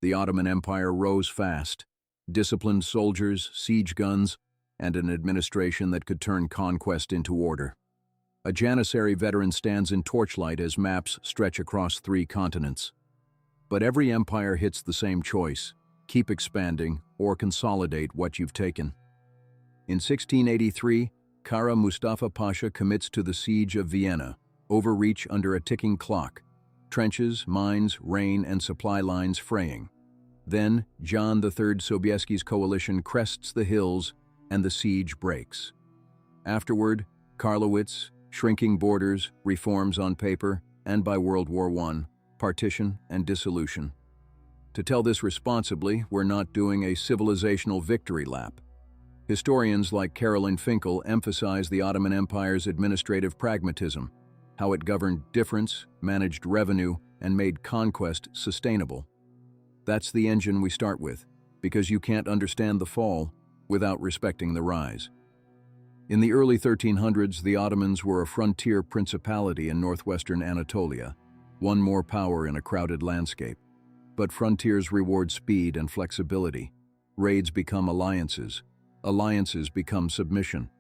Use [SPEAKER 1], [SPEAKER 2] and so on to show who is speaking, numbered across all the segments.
[SPEAKER 1] The Ottoman Empire rose fast. Disciplined soldiers, siege guns, and an administration that could turn conquest into order. A Janissary veteran stands in torchlight as maps stretch across 3 continents. But every empire hits the same choice: keep expanding or consolidate what you've taken. In 1683, Kara Mustafa Pasha commits to the siege of Vienna, overreach under a ticking clock, trenches, mines, rain, and supply lines fraying. Then, Jan III Sobieski's coalition crests the hills and the siege breaks. Afterward, Karlowitz, shrinking borders, reforms on paper, and by World War I, partition and dissolution. To tell this responsibly, we're not doing a civilizational victory lap. Historians like Caroline Finkel emphasize the Ottoman Empire's administrative pragmatism, how it governed difference, managed revenue, and made conquest sustainable. That's the engine we start with, because you can't understand the fall without respecting the rise. In the early 1300s, the Ottomans were a frontier principality in northwestern Anatolia, one more power in a crowded landscape. But frontiers reward speed and flexibility. Raids become alliances. Alliances become submission.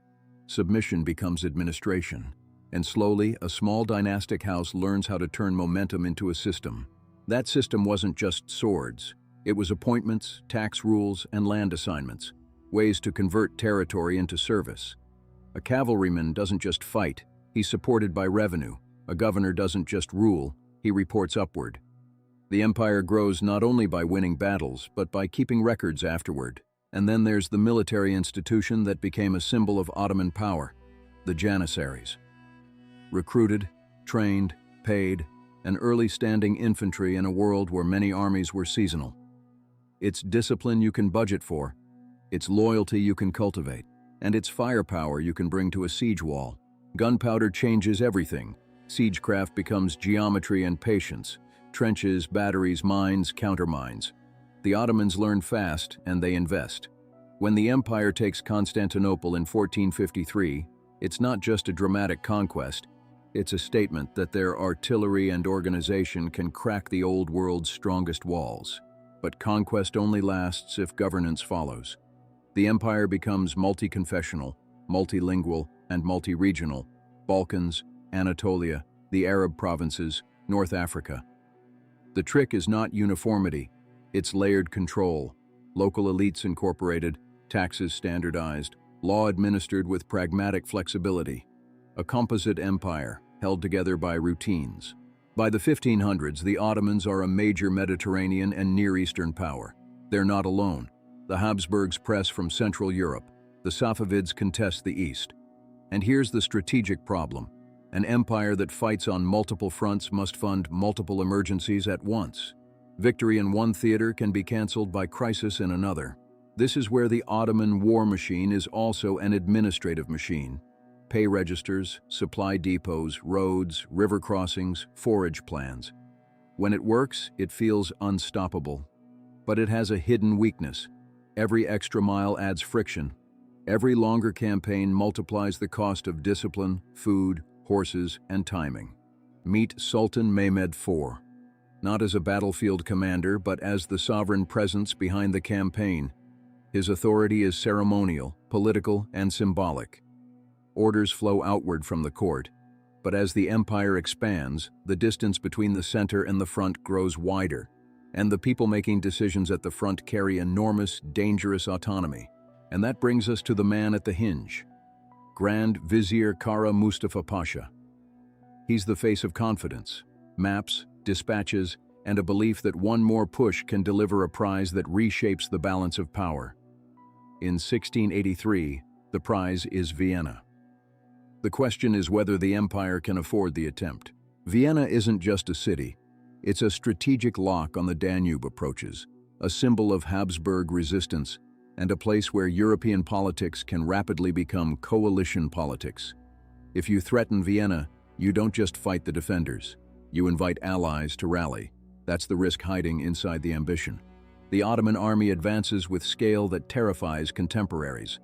[SPEAKER 1] Submission becomes administration. And slowly, a small dynastic house learns how to turn momentum into a system. That system wasn't just swords. It was appointments, tax rules, and land assignments, ways to convert territory into service. A cavalryman doesn't just fight, he's supported by revenue. A governor doesn't just rule, he reports upward. The empire grows not only by winning battles, but by keeping records afterward. And then there's the military institution that became a symbol of Ottoman power, the Janissaries. Recruited, trained, paid, and early standing infantry in a world where many armies were seasonal. It's discipline you can budget for, it's loyalty you can cultivate, and it's firepower you can bring to a siege wall. Gunpowder changes everything. Siegecraft becomes geometry and patience. Trenches, batteries, mines, countermines. The Ottomans learn fast, and they invest. When the empire takes Constantinople in 1453, it's not just a dramatic conquest, it's a statement that their artillery and organization can crack the old world's strongest walls. But conquest only lasts if governance follows. The empire becomes multi-confessional, multilingual, and multi-regional. Balkans, Anatolia, the Arab provinces, North Africa. The trick is not uniformity, it's layered control. Local elites incorporated, taxes standardized, law administered with pragmatic flexibility. A composite empire, held together by routines. By the 1500s, the Ottomans are a major Mediterranean and Near Eastern power. They're not alone. The Habsburgs press from Central Europe. The Safavids contest the East. And here's the strategic problem. An empire that fights on multiple fronts must fund multiple emergencies at once. Victory in one theater can be cancelled by crisis in another. This is where the Ottoman war machine is also an administrative machine. Pay registers, supply depots, roads, river crossings, forage plans. When it works, it feels unstoppable. But it has a hidden weakness. Every extra mile adds friction. Every longer campaign multiplies the cost of discipline, food, horses, and timing. Meet Sultan Mehmed IV. Not as a battlefield commander, but as the sovereign presence behind the campaign. His authority is ceremonial, political, and symbolic. Orders flow outward from the court, but as the empire expands, the distance between the center and the front grows wider, and the people making decisions at the front carry enormous, dangerous autonomy. And that brings us to the man at the hinge, Grand Vizier Kara Mustafa Pasha. He's the face of confidence, maps, dispatches, and a belief that one more push can deliver a prize that reshapes the balance of power. In 1683, the prize is Vienna. The question is whether the empire can afford the attempt. Vienna isn't just a city, it's a strategic lock on the Danube approaches, a symbol of Habsburg resistance, and a place where European politics can rapidly become coalition politics. If you threaten Vienna, you don't just fight the defenders, you invite allies to rally. That's the risk hiding inside the ambition. The Ottoman army advances with scale that terrifies contemporaries.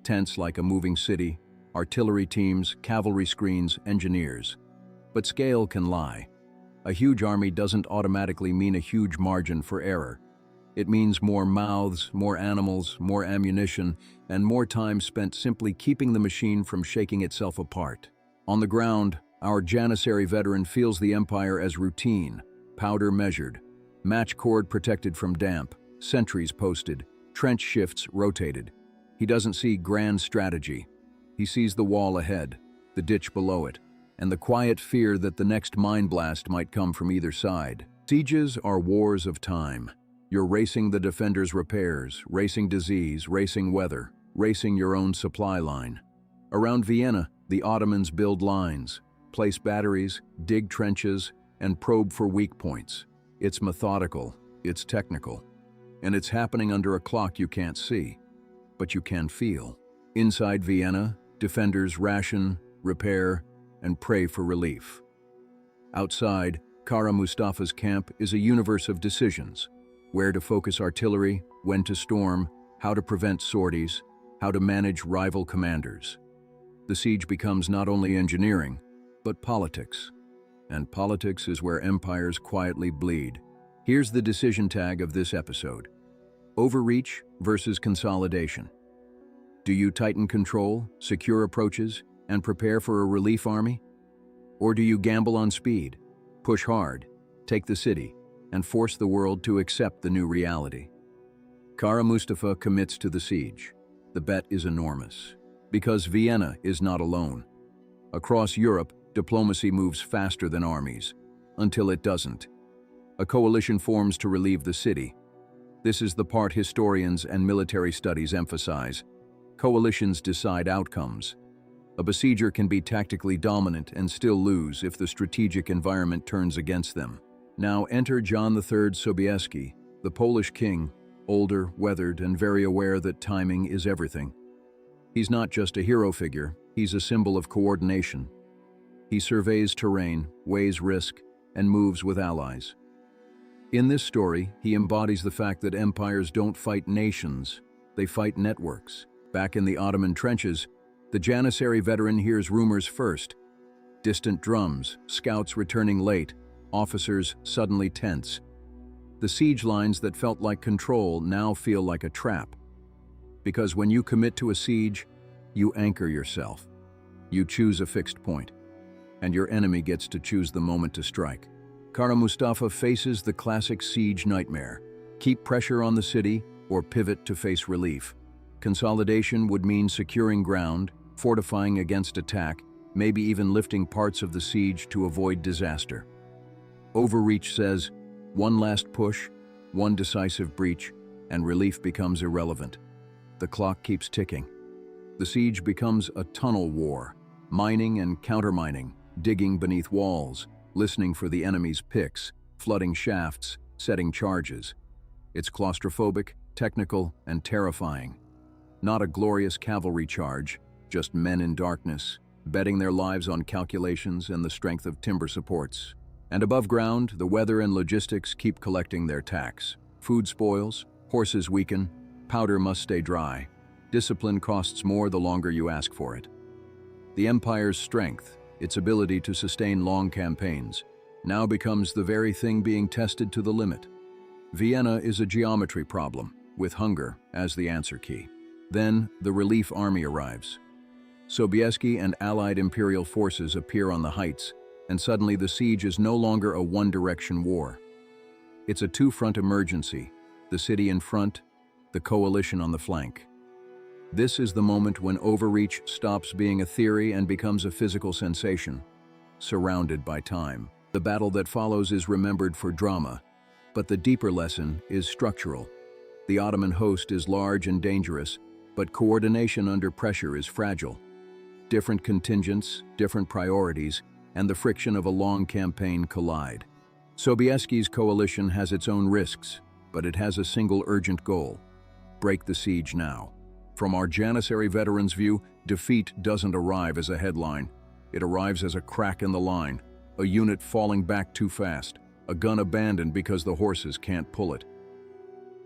[SPEAKER 1] Tents like a moving city, artillery teams, cavalry screens, engineers. But scale can lie. A huge army doesn't automatically mean a huge margin for error. It means more mouths, more animals, more ammunition, and more time spent simply keeping the machine from shaking itself apart. On the ground, our Janissary veteran feels the empire as routine, powder measured, match cord protected from damp, sentries posted, trench shifts rotated. He doesn't see grand strategy. He sees the wall ahead, the ditch below it, and the quiet fear that the next mine blast might come from either side. Sieges are wars of time. You're racing the defender's repairs, racing disease, racing weather, racing your own supply line. Around Vienna, the Ottomans build lines, place batteries, dig trenches, and probe for weak points. It's methodical, it's technical, and it's happening under a clock you can't see, but you can feel. Inside Vienna, defenders ration, repair, and pray for relief. Outside, Kara Mustafa's camp is a universe of decisions: where to focus artillery, when to storm, how to prevent sorties, how to manage rival commanders. The siege becomes not only engineering, but politics. And politics is where empires quietly bleed. Here's the decision tag of this episode: overreach versus consolidation. Do you tighten control, secure approaches, and prepare for a relief army? Or do you gamble on speed, push hard, take the city, and force the world to accept the new reality? Kara Mustafa commits to the siege. The bet is enormous, because Vienna is not alone. Across Europe, diplomacy moves faster than armies, until it doesn't. A coalition forms to relieve the city. This is the part historians and military studies emphasize. Coalitions decide outcomes. A besieger can be tactically dominant and still lose if the strategic environment turns against them. Now enter Jan III Sobieski, the Polish king, older, weathered, and very aware that timing is everything. He's not just a hero figure, he's a symbol of coordination. He surveys terrain, weighs risk, and moves with allies. In this story, he embodies the fact that empires don't fight nations, they fight networks. Back in the Ottoman trenches, the Janissary veteran hears rumors first. Distant drums, scouts returning late, officers suddenly tense. The siege lines that felt like control now feel like a trap. Because when you commit to a siege, you anchor yourself. You choose a fixed point, and your enemy gets to choose the moment to strike. Kara Mustafa faces the classic siege nightmare: keep pressure on the city or pivot to face relief. Consolidation would mean securing ground, fortifying against attack, maybe even lifting parts of the siege to avoid disaster. Overreach says, one last push, one decisive breach, and relief becomes irrelevant. The clock keeps ticking. The siege becomes a tunnel war, mining and countermining, digging beneath walls, listening for the enemy's picks, flooding shafts, setting charges. It's claustrophobic, technical, and terrifying. Not a glorious cavalry charge, just men in darkness, betting their lives on calculations and the strength of timber supports. And above ground, the weather and logistics keep collecting their tax. Food spoils, horses weaken, powder must stay dry. Discipline costs more the longer you ask for it. The empire's strength, its ability to sustain long campaigns, now becomes the very thing being tested to the limit. Vienna is a geometry problem, with hunger as the answer key. Then, the relief army arrives. Sobieski and allied imperial forces appear on the heights, and suddenly the siege is no longer a one-direction war. It's a two-front emergency, the city in front, the coalition on the flank. This is the moment when overreach stops being a theory and becomes a physical sensation, surrounded by time. The battle that follows is remembered for drama, but the deeper lesson is structural. The Ottoman host is large and dangerous, but coordination under pressure is fragile. Different contingents, different priorities, and the friction of a long campaign collide. Sobieski's coalition has its own risks, but it has a single urgent goal: break the siege now. From our Janissary veterans' view, defeat doesn't arrive as a headline. It arrives as a crack in the line, a unit falling back too fast, a gun abandoned because the horses can't pull it.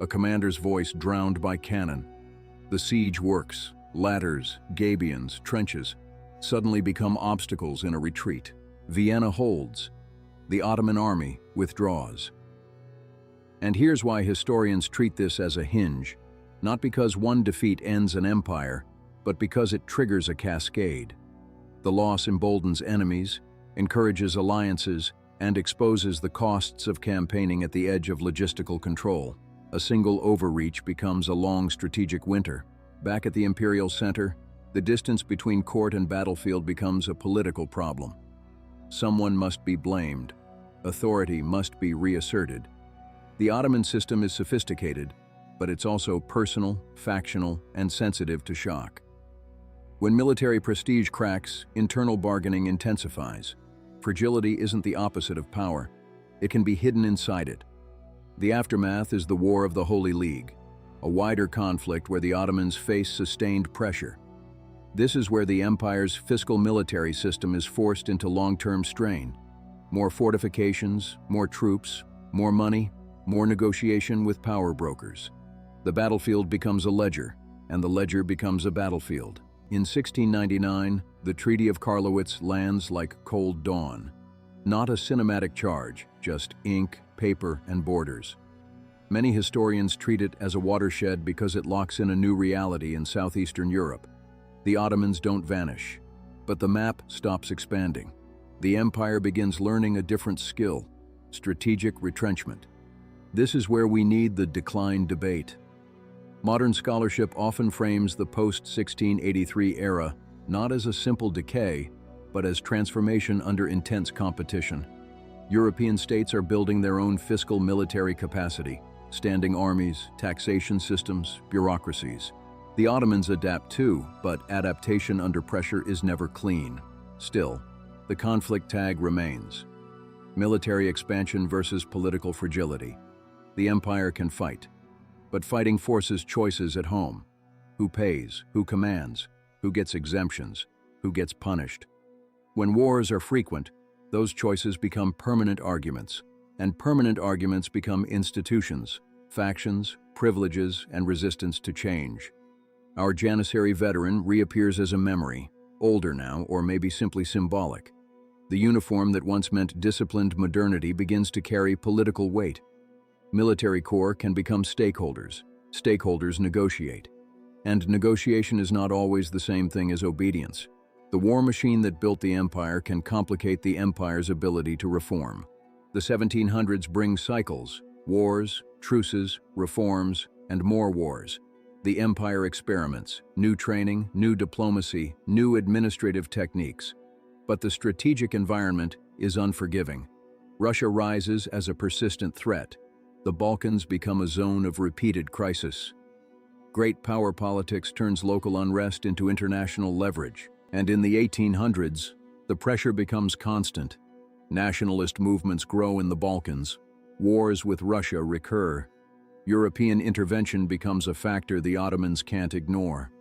[SPEAKER 1] A commander's voice drowned by cannon. The siege works. Ladders, gabions, trenches suddenly become obstacles in a retreat. Vienna holds. The Ottoman army withdraws. And here's why historians treat this as a hinge, not because one defeat ends an empire, but because it triggers a cascade. The loss emboldens enemies, encourages alliances, and exposes the costs of campaigning at the edge of logistical control. A single overreach becomes a long strategic winter. Back at the imperial center, the distance between court and battlefield becomes a political problem. Someone must be blamed. Authority must be reasserted. The Ottoman system is sophisticated, but it's also personal, factional, and sensitive to shock. When military prestige cracks, internal bargaining intensifies. Fragility isn't the opposite of power. It can be hidden inside it. The aftermath is the War of the Holy League, a wider conflict where the Ottomans face sustained pressure. This is where the empire's fiscal military system is forced into long-term strain. More fortifications, more troops, more money, more negotiation with power brokers. The battlefield becomes a ledger, and the ledger becomes a battlefield. In 1699, the Treaty of Karlowitz lands like cold dawn. Not a cinematic charge, just ink, paper, and borders. Many historians treat it as a watershed because it locks in a new reality in southeastern Europe. The Ottomans don't vanish, but the map stops expanding. The empire begins learning a different skill: strategic retrenchment. This is where we need the decline debate. Modern scholarship often frames the post-1683 era not as a simple decay, but as transformation under intense competition. European states are building their own fiscal military capacity, standing armies, taxation systems, bureaucracies. The Ottomans adapt too, but adaptation under pressure is never clean. Still, the conflict tag remains. Military expansion versus political fragility. The empire can fight, but fighting forces choices at home. Who pays, who commands, who gets exemptions, who gets punished. When wars are frequent, those choices become permanent arguments, and permanent arguments become institutions, factions, privileges, and resistance to change. Our Janissary veteran reappears as a memory, older now, or maybe simply symbolic. The uniform that once meant disciplined modernity begins to carry political weight. Military corps can become stakeholders. Stakeholders negotiate. And negotiation is not always the same thing as obedience. The war machine that built the empire can complicate the empire's ability to reform. The 1700s bring cycles: wars, truces, reforms, and more wars. The empire experiments, new training, new diplomacy, new administrative techniques. But the strategic environment is unforgiving. Russia rises as a persistent threat. The Balkans become a zone of repeated crisis. Great power politics turns local unrest into international leverage. And in the 1800s, the pressure becomes constant. Nationalist movements grow in the Balkans. Wars with Russia recur. European intervention becomes a factor the Ottomans can't ignore.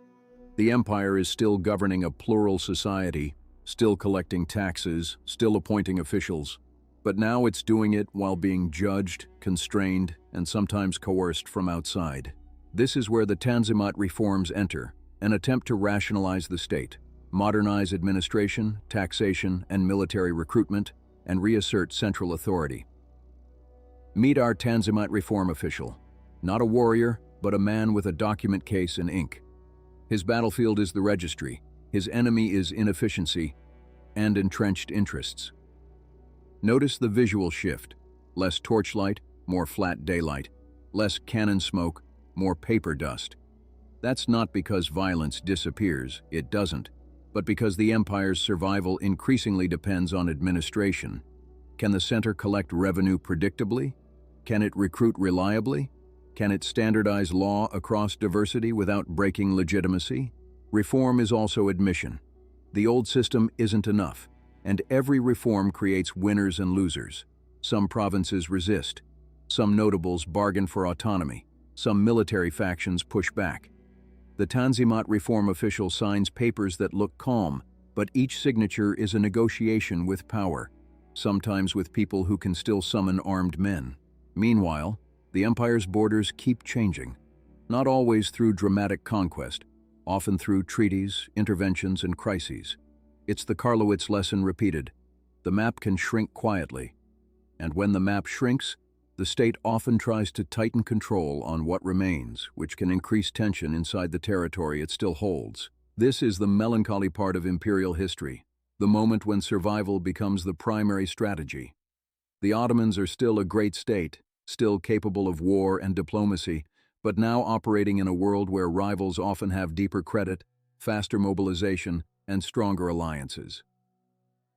[SPEAKER 1] The empire is still governing a plural society, still collecting taxes, still appointing officials. But now it's doing it while being judged, constrained, and sometimes coerced from outside. This is where the Tanzimat reforms enter, an attempt to rationalize the state, modernize administration, taxation, and military recruitment, and reassert central authority. Meet our Tanzimat reform official. Not a warrior, but a man with a document case and ink. His battlefield is the registry, his enemy is inefficiency and entrenched interests. Notice the visual shift: less torchlight, more flat daylight; less cannon smoke, more paper dust. That's not because violence disappears, it doesn't, but because the empire's survival increasingly depends on administration. Can the center collect revenue predictably? Can it recruit reliably? Can it standardize law across diversity without breaking legitimacy? Reform is also admission. The old system isn't enough, and every reform creates winners and losers. Some provinces resist. Some notables bargain for autonomy. Some military factions push back. The Tanzimat reform official signs papers that look calm, but each signature is a negotiation with power, sometimes with people who can still summon armed men. Meanwhile, the empire's borders keep changing, not always through dramatic conquest, often through treaties, interventions, and crises. It's the Karlowitz lesson repeated. The map can shrink quietly, and when the map shrinks, The state often tries to tighten control on what remains, which can increase tension inside the territory it still holds. This is the melancholy part of imperial history, the moment when survival becomes the primary strategy. The Ottomans are still a great state, still capable of war and diplomacy, but now operating in a world where rivals often have deeper credit, faster mobilization, and stronger alliances.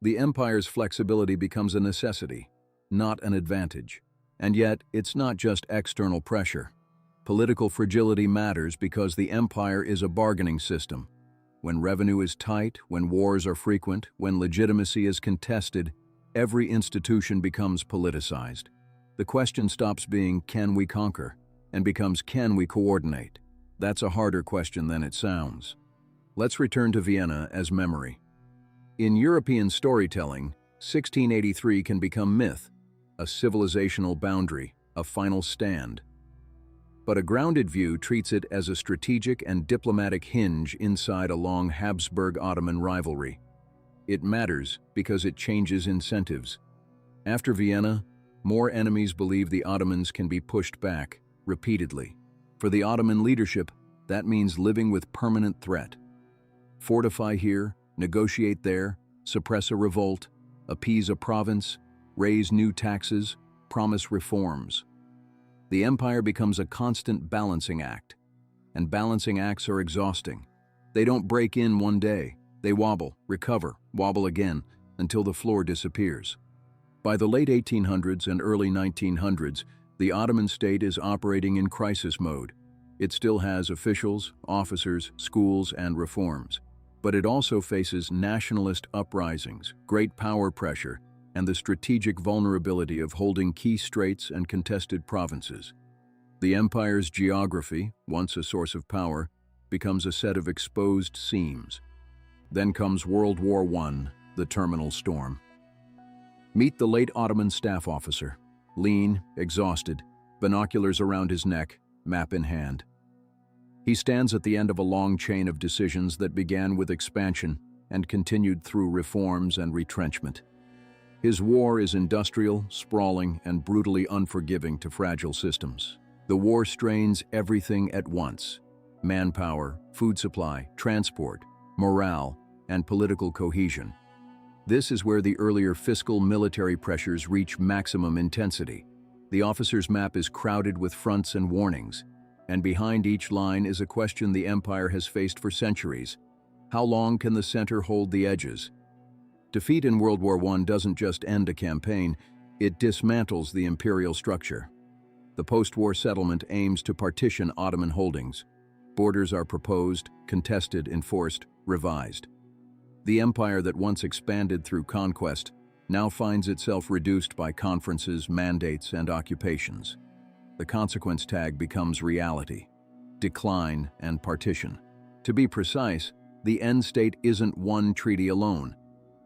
[SPEAKER 1] The empire's flexibility becomes a necessity, not an advantage. And yet, it's not just external pressure. Political fragility matters because the empire is a bargaining system. When revenue is tight, when wars are frequent, when legitimacy is contested, every institution becomes politicized. The question stops being, can we conquer, and becomes, can we coordinate? That's a harder question than it sounds. Let's return to Vienna as memory. In European storytelling, 1683 can become myth, a civilizational boundary, a final stand. But a grounded view treats it as a strategic and diplomatic hinge inside a long Habsburg-Ottoman rivalry. It matters because it changes incentives. After Vienna, more enemies believe the Ottomans can be pushed back, repeatedly. For the Ottoman leadership, that means living with permanent threat. Fortify here, negotiate there, suppress a revolt, appease a province, raise new taxes, promise reforms. The empire becomes a constant balancing act, and balancing acts are exhausting. They don't break in one day. They wobble, recover, wobble again, until the floor disappears. By the late 1800s and early 1900s, the Ottoman state is operating in crisis mode. It still has officials, officers, schools, and reforms. But it also faces nationalist uprisings, great power pressure, and the strategic vulnerability of holding key straits and contested provinces. The empire's geography, once a source of power, becomes a set of exposed seams. Then comes World War I, the terminal storm. Meet the late Ottoman staff officer, lean, exhausted, binoculars around his neck, map in hand. He stands at the end of a long chain of decisions that began with expansion and continued through reforms and retrenchment. His war is industrial, sprawling, and brutally unforgiving to fragile systems. The war strains everything at once: manpower, food supply, transport, morale, and political cohesion. This is where the earlier fiscal military pressures reach maximum intensity. The officer's map is crowded with fronts and warnings, and behind each line is a question the empire has faced for centuries: how long can the center hold the edges? Defeat in World War I doesn't just end a campaign, it dismantles the imperial structure. The post-war settlement aims to partition Ottoman holdings. Borders are proposed, contested, enforced, revised. The empire that once expanded through conquest now finds itself reduced by conferences, mandates, and occupations. The consequence tag becomes reality: decline and partition. To be precise, the end state isn't one treaty alone.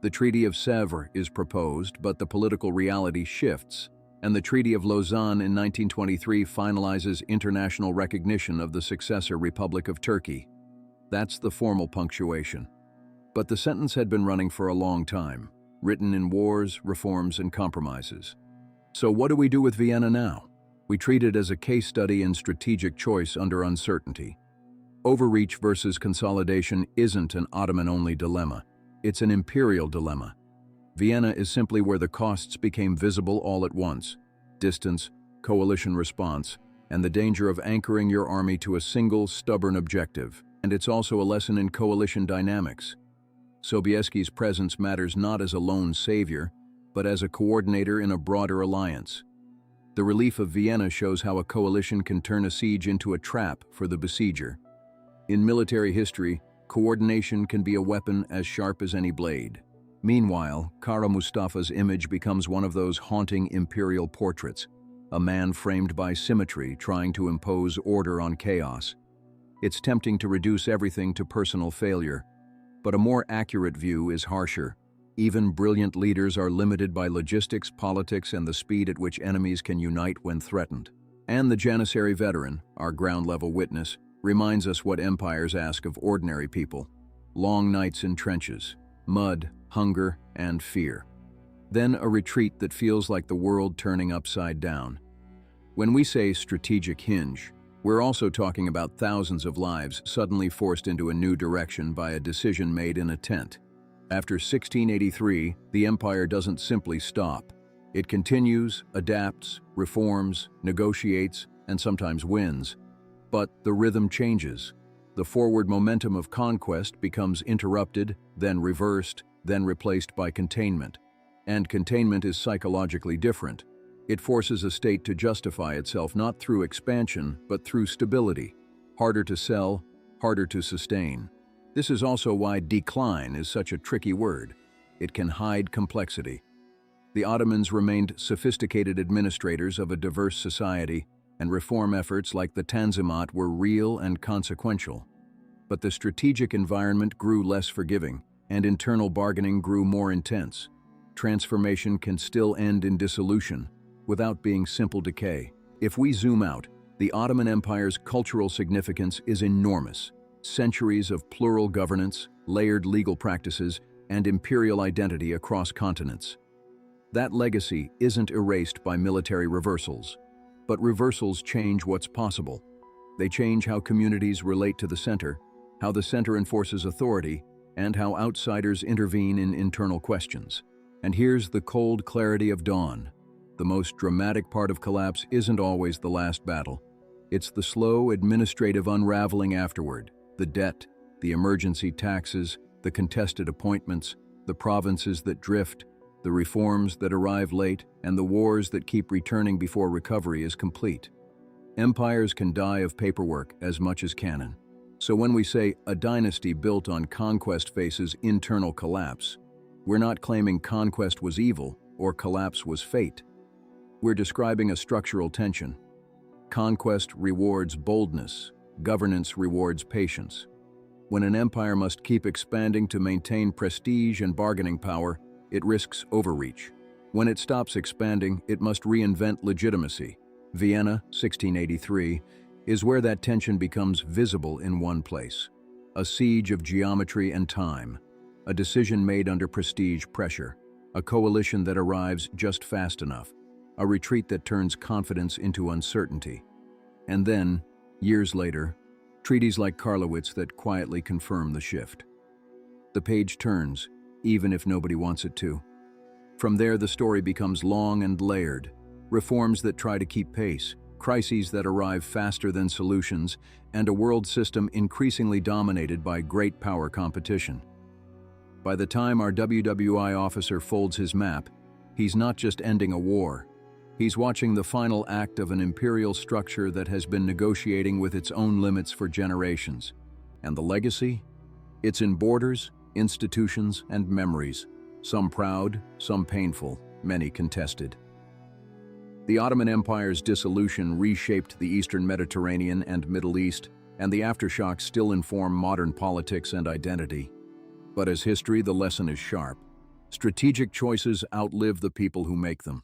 [SPEAKER 1] The Treaty of Sèvres is proposed, but the political reality shifts, and the Treaty of Lausanne in 1923 finalizes international recognition of the successor Republic of Turkey. That's the formal punctuation. But the sentence had been running for a long time, written in wars, reforms, and compromises. So what do we do with Vienna now? We treat it as a case study in strategic choice under uncertainty. Overreach versus consolidation isn't an Ottoman-only dilemma. It's an imperial dilemma. Vienna is simply where the costs became visible all at once: distance, coalition response, and the danger of anchoring your army to a single, stubborn objective. And it's also a lesson in coalition dynamics. Sobieski's presence matters not as a lone savior, but as a coordinator in a broader alliance. The relief of Vienna shows how a coalition can turn a siege into a trap for the besieger. In military history, coordination can be a weapon as sharp as any blade. Meanwhile, Kara Mustafa's image becomes one of those haunting imperial portraits, a man framed by symmetry trying to impose order on chaos. It's tempting to reduce everything to personal failure, but a more accurate view is harsher. Even brilliant leaders are limited by logistics, politics, and the speed at which enemies can unite when threatened. And the Janissary veteran, our ground-level witness, reminds us what empires ask of ordinary people: long nights in trenches, mud, hunger, and fear. Then a retreat that feels like the world turning upside down. When we say strategic hinge, we're also talking about thousands of lives suddenly forced into a new direction by a decision made in a tent. After 1683, the empire doesn't simply stop. It continues, adapts, reforms, negotiates, and sometimes wins. But the rhythm changes. The forward momentum of conquest becomes interrupted, then reversed, then replaced by containment. And containment is psychologically different. It forces a state to justify itself not through expansion, but through stability. Harder to sell, harder to sustain. This is also why decline is such a tricky word. It can hide complexity. The Ottomans remained sophisticated administrators of a diverse society, and reform efforts like the Tanzimat were real and consequential. But the strategic environment grew less forgiving, and internal bargaining grew more intense. Transformation can still end in dissolution, without being simple decay. If we zoom out, the Ottoman Empire's cultural significance is enormous. Centuries of plural governance, layered legal practices, and imperial identity across continents. That legacy isn't erased by military reversals. But reversals change what's possible. They change how communities relate to the center, how the center enforces authority, and how outsiders intervene in internal questions. And here's the cold clarity of dawn. The most dramatic part of collapse isn't always the last battle. It's the slow administrative unraveling afterward. The debt, the emergency taxes, the contested appointments, the provinces that drift, the reforms that arrive late, and the wars that keep returning before recovery is complete. Empires can die of paperwork as much as cannon. So when we say a dynasty built on conquest faces internal collapse, we're not claiming conquest was evil or collapse was fate. We're describing a structural tension. Conquest rewards boldness. Governance rewards patience. When an empire must keep expanding to maintain prestige and bargaining power, it risks overreach. When it stops expanding, it must reinvent legitimacy. Vienna, 1683, is where that tension becomes visible in one place. A siege of geometry and time. A decision made under prestige pressure. A coalition that arrives just fast enough. A retreat that turns confidence into uncertainty. And then, years later, treaties like Karlowitz that quietly confirm the shift. The page turns, even if nobody wants it to. From there, the story becomes long and layered. Reforms that try to keep pace, crises that arrive faster than solutions, and a world system increasingly dominated by great power competition. By the time our WWI officer folds his map, he's not just ending a war. He's watching the final act of an imperial structure that has been negotiating with its own limits for generations. And the legacy? It's in borders, institutions, and memories. Some proud, some painful, many contested. The Ottoman Empire's dissolution reshaped the Eastern Mediterranean and Middle East, and the aftershocks still inform modern politics and identity. But as history, the lesson is sharp. Strategic choices outlive the people who make them.